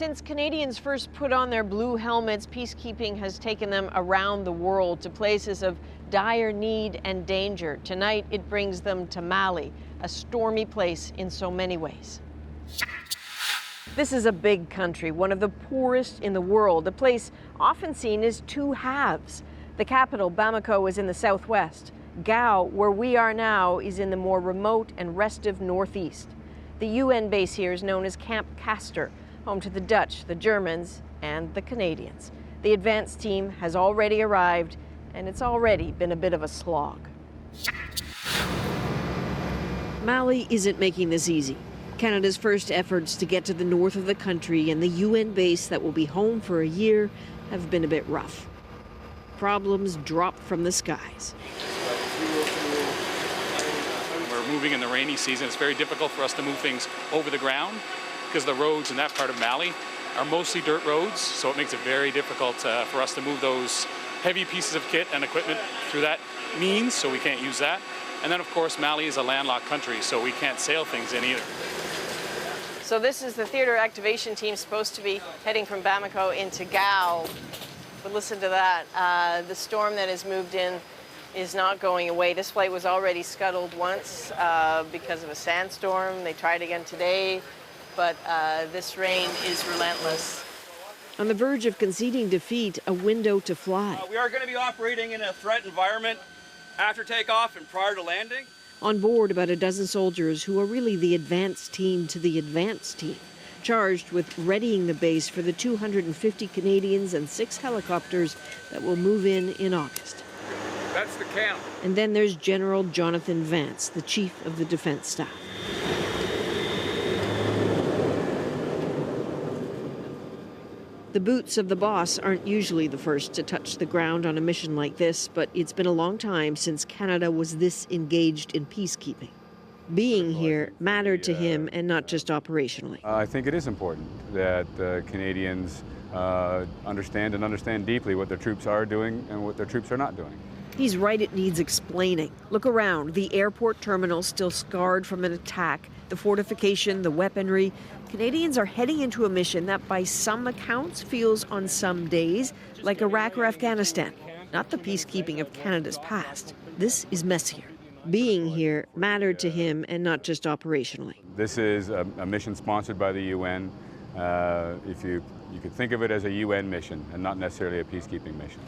Since Canadians first put on their blue helmets, peacekeeping has taken them around the world to places of dire need and danger. Tonight, it brings them to Mali, a stormy place in so many ways. This is a big country, one of the poorest in the world, a place often seen as two halves. The capital, Bamako, is in the southwest. Gao, where we are now, is in the more remote and restive northeast. The UN base here is known as Camp Castor, home to the Dutch, the Germans, and the Canadians. The advance team has already arrived, and it's already been a bit of a slog. Mali isn't making this easy. Canada's first efforts to get to the north of the country and the UN base that will be home for a year have been a bit rough. Problems drop from the skies. We're moving in the rainy season. It's very difficult for us to move things over the ground because the roads in that part of Mali are mostly dirt roads, so it makes it very difficult for us to move those heavy pieces of kit and equipment through that means, so we can't use that. And then, of course, Mali is a landlocked country, so we can't sail things in either. So this is the theater activation team supposed to be heading from Bamako into Gao. But listen to that. The storm that has moved in is not going away. This flight was already scuttled once because of a sandstorm. They tried again today, but this rain is relentless. On the verge of conceding defeat, a window to fly. We are going to be operating in a threat environment after takeoff and prior to landing. On board, about a dozen soldiers who are really the advance team to the advance team, charged with readying the base for the 250 Canadians and 6 helicopters that will move in August. That's the count. And then there's General Jonathan Vance, the chief of the defense staff. The boots of the boss aren't usually the first to touch the ground on a mission like this, but it's been a long time since Canada was this engaged in peacekeeping. Being here mattered to him, and not just operationally. I think it is important that Canadians understand deeply what their troops are doing and what their troops are not doing. He's right, it needs explaining. Look around, the airport terminal still scarred from an attack, the fortification, the weaponry. Canadians are heading into a mission that by some accounts feels on some days like Iraq or Afghanistan, not the peacekeeping of Canada's past. This is messier. Being here mattered to him, and not just operationally. This is a mission sponsored by the UN. If you could think of it as a UN mission and not necessarily a peacekeeping mission.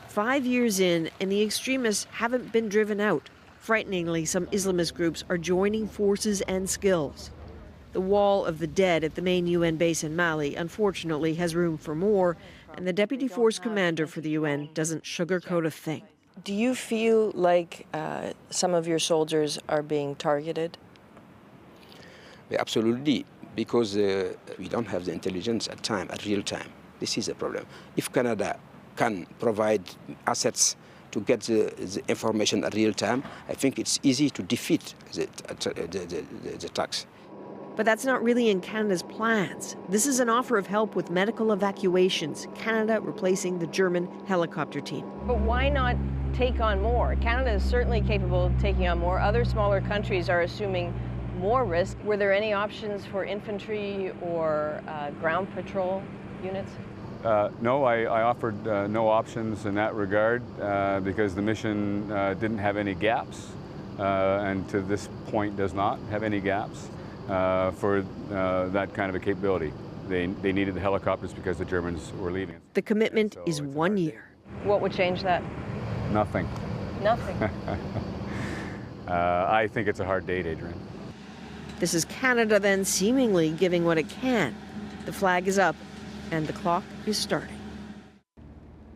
5 years in, and the extremists haven't been driven out. Frighteningly, some Islamist groups are joining forces and skills. The Wall of the Dead at the main UN base in Mali, unfortunately, has room for more, and the deputy force commander for the UN doesn't sugarcoat a thing. Do you feel like some of your soldiers are being targeted? Absolutely, because we don't have the intelligence at real time. This is a problem. If Canada can provide assets to get the information at real time, I think it's easy to defeat the attacks. But that's not really in Canada's plans. This is an offer of help with medical evacuations, Canada replacing the German helicopter team. But why not take on more? Canada is certainly capable of taking on more. Other smaller countries are assuming more risk. Were there any options for infantry or ground patrol units? No, I offered no options in that regard because the mission didn't have any gaps and to this point does not have any gaps for that kind of a capability. They needed the helicopters because the Germans were leaving. The commitment is 1 year. What would change that? Nothing. Nothing. I think it's a hard date, Adrienne. This is Canada then seemingly giving what it can. The flag is up and the clock is starting.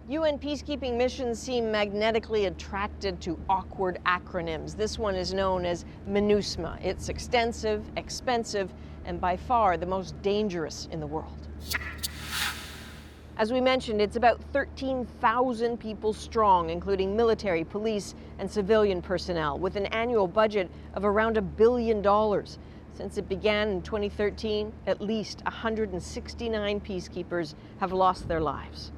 UN peacekeeping missions seem magnetically attracted to awkward acronyms. This one is known as MINUSMA. It's extensive, expensive, and by far the most dangerous in the world. As we mentioned, it's about 13,000 people strong, including military, police, and civilian personnel, with an annual budget of around $1 billion. Since it began in 2013, at least 169 peacekeepers have lost their lives.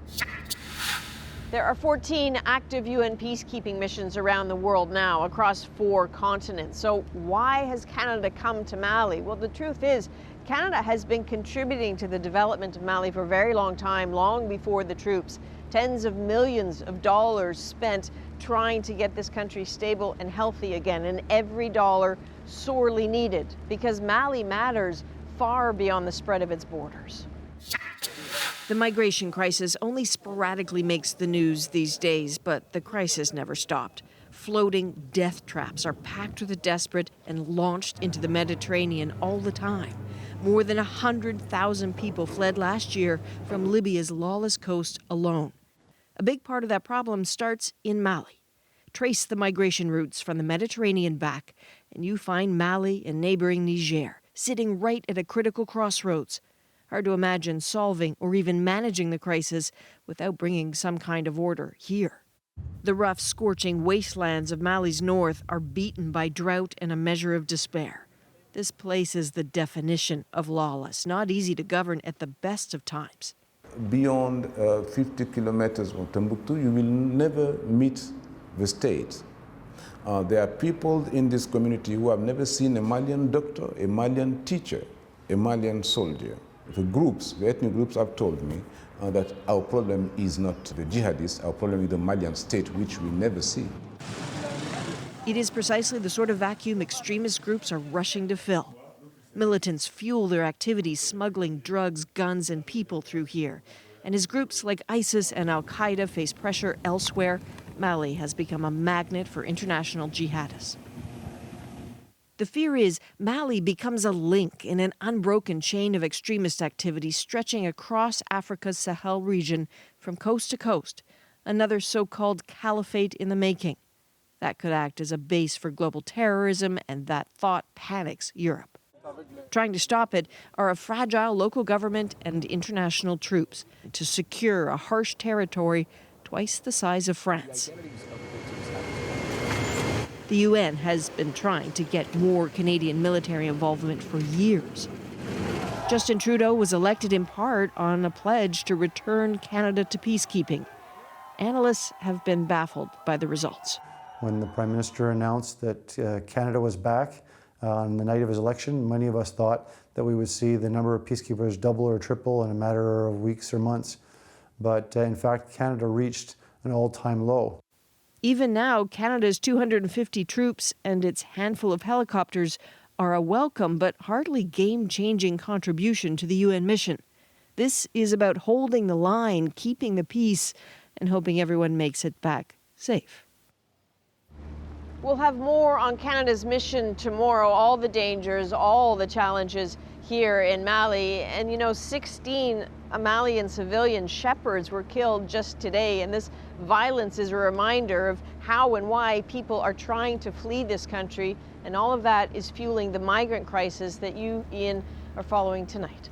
There are 14 active UN peacekeeping missions around the world now, across 4 continents. So why has Canada come to Mali? Well, the truth is, Canada has been contributing to the development of Mali for a very long time, long before the troops. Tens of millions of dollars spent trying to get this country stable and healthy again, and every dollar sorely needed, because Mali matters far beyond the spread of its borders. The migration crisis only sporadically makes the news these days, but the crisis never stopped. Floating death traps are packed with the desperate and launched into the Mediterranean all the time. More than 100,000 people fled last year from Libya's lawless coast alone. A big part of that problem starts in Mali. Trace the migration routes from the Mediterranean back, and you find Mali and neighboring Niger, sitting right at a critical crossroads. Hard to imagine solving or even managing the crisis without bringing some kind of order here. The rough, scorching wastelands of Mali's north are beaten by drought and a measure of despair. This place is the definition of lawless, not easy to govern at the best of times. Beyond 50 kilometers from Timbuktu, you will never meet the state. There are people in this community who have never seen a Malian doctor, a Malian teacher, a Malian soldier. The ethnic groups have told me that our problem is not the jihadists, our problem is the Malian state, which we never see. It is precisely the sort of vacuum extremist groups are rushing to fill. Militants fuel their activities smuggling drugs, guns, and people through here. And as groups like ISIS and al-Qaeda face pressure elsewhere, Mali has become a magnet for international jihadists. The fear is Mali becomes a link in an unbroken chain of extremist activity stretching across Africa's Sahel region from coast to coast, another so-called caliphate in the making. That could act as a base for global terrorism, and that thought panics Europe. Trying to stop it are a fragile local government and international troops to secure a harsh territory twice the size of France. The UN has been trying to get more Canadian military involvement for years. Justin Trudeau was elected in part on a pledge to return Canada to peacekeeping. Analysts have been baffled by the results. When the Prime Minister announced that Canada was back on the night of his election, many of us thought that we would see the number of peacekeepers double or triple in a matter of weeks or months. But in fact, Canada reached an all-time low. Even now, Canada's 250 troops and its handful of helicopters are a welcome but hardly game-changing contribution to the UN mission. This is about holding the line, keeping the peace, and hoping everyone makes it back safe. We'll have more on Canada's mission tomorrow, all the dangers, all the challenges here in Mali. And you know, 16 Malian civilian shepherds were killed just today, and this violence is a reminder of how and why people are trying to flee this country, and all of that is fueling the migrant crisis that you, Ian, are following tonight.